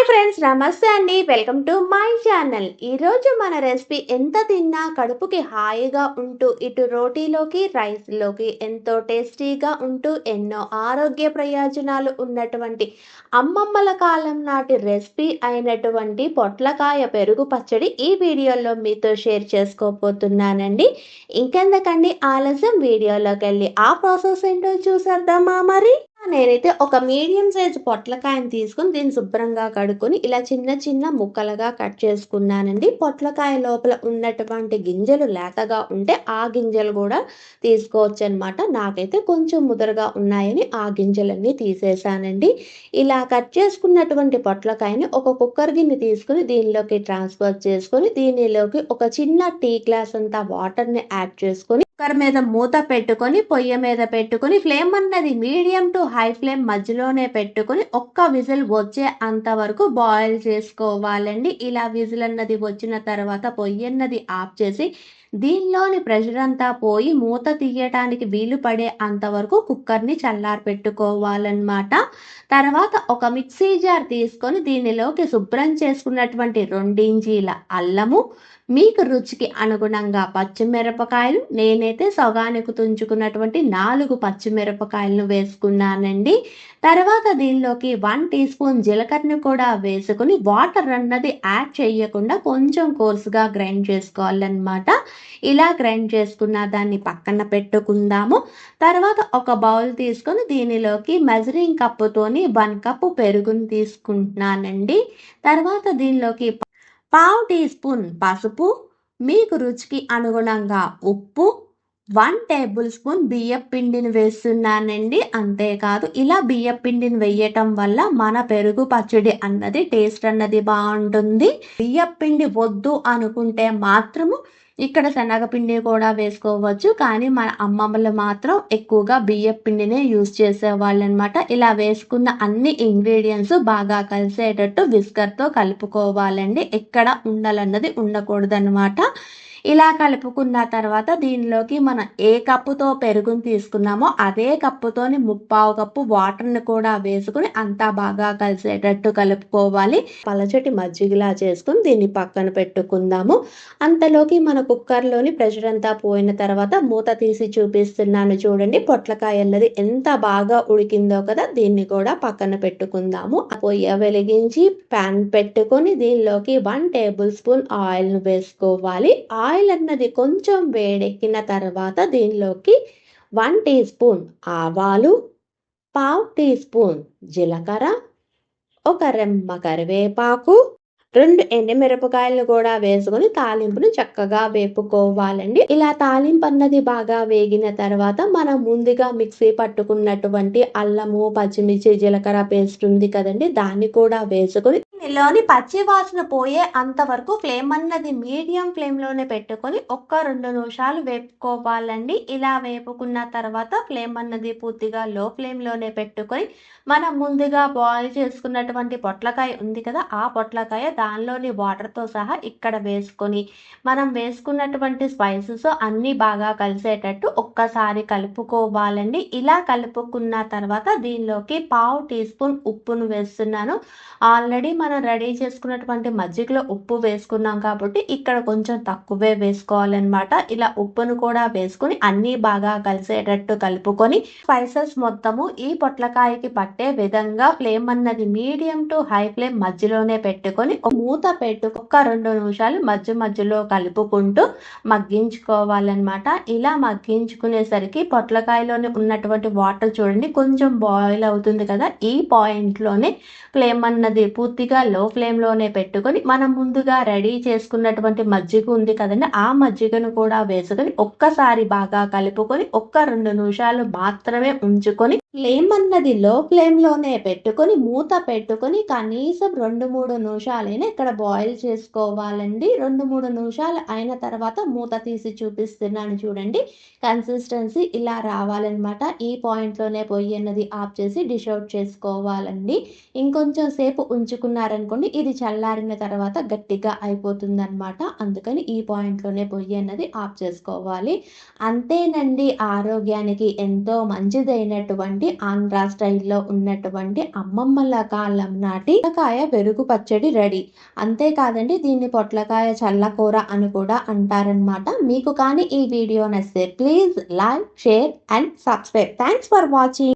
Friends నమస్తే అండి. Welcome to my channel. ఈరోజు మన రెసిపీ ఎంత తిన్నా కడుపుకి హాయిగా ఉంటూ ఇటు రోటీలోకి రైస్లోకి ఎంతో టేస్టీగా ఉంటూ ఎన్నో ఆరోగ్య ప్రయోజనాలు ఉన్నటువంటి అమ్మమ్మల కాలం నాటి రెసిపీ అయినటువంటి పొట్లకాయ పెరుగు పచ్చడి ఈ వీడియోలో మీతో షేర్ చేసుకోబోతున్నానండి. ఇంకెందుకండి ఆలస్యం, వీడియోలోకి వెళ్ళి ఆ ప్రాసెస్ ఏంటో చూసేద్దామా మరి. నేనైతే ఒక మీడియం సైజు పొట్లకాయని తీసుకొని దీన్ని శుభ్రంగా కడుక్కొని ఇలా చిన్న చిన్న ముక్కలుగా కట్ చేసుకున్నానండి. పొట్లకాయ లోపల ఉన్నటువంటి గింజలు లేతగా ఉంటే ఆ గింజలు కూడా తీసుకోవచ్చు అనమాట. నాకైతే కొంచెం ముదరగా ఉన్నాయని ఆ గింజలన్నీ తీసేసానండి. ఇలా కట్ చేసుకున్నటువంటి పొట్లకాయని ఒక కుక్కర్ గిన్నె తీసుకుని దీనిలోకి ట్రాన్స్ఫర్ చేసుకొని దీనిలోకి ఒక చిన్న టీ గ్లాస్ అంతా వాటర్ని యాడ్ చేసుకొని కుక్కర్ మీద మూత పెట్టుకొని పొయ్యి మీద పెట్టుకొని ఫ్లేమ్ అన్నది మీడియం టు హై ఫ్లేమ్ మధ్యలోనే పెట్టుకొని ఒక్క విజిల్ వచ్చే అంతవరకు బాయిల్ చేసుకోవాలండి. ఇలా విజిల్ అన్నది వచ్చిన తర్వాత పొయ్యి అన్నది ఆఫ్ చేసి దీనిలోని ప్రెషర్ అంతా పోయి మూత తీయటానికి వీలు పడే అంతవరకు కుక్కర్ని చల్లారి పెట్టుకోవాలన్నమాట. తర్వాత ఒక మిక్సీ జార్ తీసుకొని దీనిలోకి శుభ్రం చేసుకున్నటువంటి 2 ఇంచీల అల్లము, మీకు రుచికి అనుగుణంగా పచ్చిమిరపకాయలు, నేనైతే సగానికి తుంచుకున్నటువంటి 4 పచ్చిమిరపకాయలను వేసుకున్నానండి. తర్వాత దీనిలోకి 1 టీ స్పూన్ జీలకర్రను కూడా వేసుకుని వాటర్ అన్నది యాడ్ చేయకుండా కొంచెం కోర్సుగా గ్రైండ్ చేసుకోవాలన్నమాట. ఇలా గ్రైండ్ చేసుకున్న దాన్ని పక్కన పెట్టుకుందాము. తర్వాత ఒక బౌల్ తీసుకొని దీనిలోకి మెజరింగ్ కప్పుతోని 1 కప్పు పెరుగుని తీసుకుంటున్నానండి. తర్వాత దీనిలోకి పావు టీ స్పూన్ పసుపు, మీకు రుచికి అనుగుణంగా ఉప్పు, 1 టేబుల్ స్పూన్ బియ్యపు పిండిని వేస్తున్నానండి. అంతేకాదు ఇలా బియ్యపు పిండిని వేయటం వల్ల మన పెరుగు పచ్చడి అన్నది టేస్ట్ అన్నది బాగుంటుంది. బియ్యపు పిండి వద్దు అనుకుంటే మాత్రము ఇక్కడ శనగపిండి కూడా వేసుకోవచ్చు. కానీ మన అమ్మమ్మలు మాత్రం ఎక్కువగా బియ్యపు పిండినే యూజ్ చేసేవాళ్ళు అనమాట. ఇలా వేసుకున్న అన్ని ఇంగ్రీడియంట్స్ బాగా కలిసేటట్టు విస్కర్తో కలుపుకోవాలండి. ఎక్కడ ఉండలన్నది ఉండకూడదు అనమాట. ఇలా కలుపుకున్న తర్వాత దీనిలోకి మనం ఏ కప్పుతో పెరుగుని తీసుకున్నామో అదే కప్పుతోని 3/4 కప్పు వాటర్ని కూడా వేసుకుని అంతా బాగా కలిసేటట్టు కలుపుకోవాలి. పలచటి మజ్జిగలా చేసుకుని దీన్ని పక్కన పెట్టుకుందాము. అంతలోకి మన కుక్కర్లోని ప్రెషర్ అంతా పోయిన తర్వాత మూత తీసి చూపిస్తున్నాను చూడండి. పొట్లకాయ అన్నది ఎంత బాగా ఉడికిందో కదా. దీన్ని కూడా పక్కన పెట్టుకుందాము. పొయ్యి వెలిగించి ప్యాన్ పెట్టుకొని దీనిలోకి 1 టేబుల్ స్పూన్ ఆయిల్ను వేసుకోవాలి. ఆయిల్ అన్నది కొంచెం వేడెక్కిన తర్వాత దీనిలోకి 1 టీ స్పూన్ ఆవాలు, పావు టీ స్పూన్ జీలకర్ర, ఒక రెమ్మ కరివేపాకు, 2 ఎండుమిరపకాయలను కూడా వేసుకొని తాలింపును చక్కగా వేపుకోవాలండి. ఇలా తాలింపు అన్నది బాగా వేగిన తర్వాత మనం ముందుగా మిక్సీ పట్టుకున్నటువంటి అల్లము, పచ్చిమిర్చి, జీలకర్ర పేస్ట్ ఉంది కదండి, దాన్ని కూడా వేసుకొని దీనిలోని పచ్చి వాసన పోయే అంతవరకు ఫ్లేమ్ అన్నది మీడియం ఫ్లేమ్లోనే పెట్టుకొని ఒక్క 2 నిమిషాలు వేపుకోవాలండి. ఇలా వేపుకున్న తర్వాత ఫ్లేమ్ అన్నది పూర్తిగా లో ఫ్లేమ్లోనే పెట్టుకొని మనం ముందుగా బాయిల్ చేసుకున్నటువంటి పొట్లకాయ ఉంది కదా, ఆ పొట్లకాయ దానిలోని వాటర్తో సహా ఇక్కడ వేసుకొని మనం వేసుకున్నటువంటి స్పైసెస్ అన్నీ బాగా కలిసేటట్టు ఒక్కసారి కలుపుకోవాలండి. ఇలా కలుపుకున్న తర్వాత దీనిలోకి పావు టీ స్పూన్ ఉప్పును వేస్తున్నాను. ఆల్రెడీ మనం రెడీ చేసుకున్నటువంటి మజ్జిగలో ఉప్పు వేసుకున్నాం కాబట్టి ఇక్కడ కొంచెం తక్కువే వేసుకోవాలన్నమాట. ఇలా ఉప్పును కూడా వేసుకుని అన్నీ బాగా కలిసేటట్టు కలుపుకొని స్పైసెస్ మొత్తము ఈ పొట్లకాయకి పట్టే విధంగా ఫ్లేమ్ అన్నది మీడియం టు హై ఫ్లేమ్ మధ్యలోనే పెట్టుకొని మూత పెట్టు ఒక్క 2 నిమిషాలు మధ్యలో కలుపుకుంటూ మగ్గించుకోవాలన్నమాట. ఇలా మగ్గించుకునేసరికి పొట్లకాయలోనే ఉన్నటువంటి వాటర్ చూడండి కొంచెం బాయిల్ అవుతుంది కదా. ఈ పాయింట్లోనే ఫ్లేమ్ అన్నది పూర్తిగా లో ఫ్లేమ్లోనే పెట్టుకొని మనం ముందుగా రెడీ చేసుకున్నటువంటి మజ్జిగ ఉంది కదండి, ఆ మజ్జిగను కూడా వేసుకొని ఒక్కసారి బాగా కలుపుకొని ఒక్క 2 నిమిషాలు మాత్రమే ఉంచుకొని ఫ్లేమ్ అన్నది లో ఫ్లేమ్లోనే పెట్టుకొని మూత పెట్టుకొని కనీసం 2-3 నిమిషాలైనా ఇక్కడ బాయిల్ చేసుకోవాలండి. 2-3 నిమిషాలు అయిన తర్వాత మూత తీసి చూపిస్తున్నాను చూడండి. కన్సిస్టెన్సీ ఇలా రావాలన్నమాట. ఈ పాయింట్లోనే పొయ్యి అన్నది ఆఫ్ చేసి డిష్ అవుట్ చేసుకోవాలండి. ఇంకొంచెం సేపు ఉంచుకున్నారనుకోండి ఇది చల్లారిన తర్వాత గట్టిగా అయిపోతుందన్నమాట. అందుకని ఈ పాయింట్లోనే పొయ్యి అన్నది ఆఫ్ చేసుకోవాలి. అంతేనండి, ఆరోగ్యానికి ఎంతో మంచిదైనటువంటి ఉన్నటువంటి ఆంధ్ర స్టైల్లో ఉన్నటువంటి అమ్మమ్మల కాలం నాటి పొట్లకాయ పెరుగు పచ్చడి రెడీ. అంతేకాదండి, దీన్ని పొట్లకాయ చల్లకూర అని కూడా అంటారనమాట. మీకు కానీ ఈ వీడియో నచ్చితే please like, share and subscribe. Thanks for watching.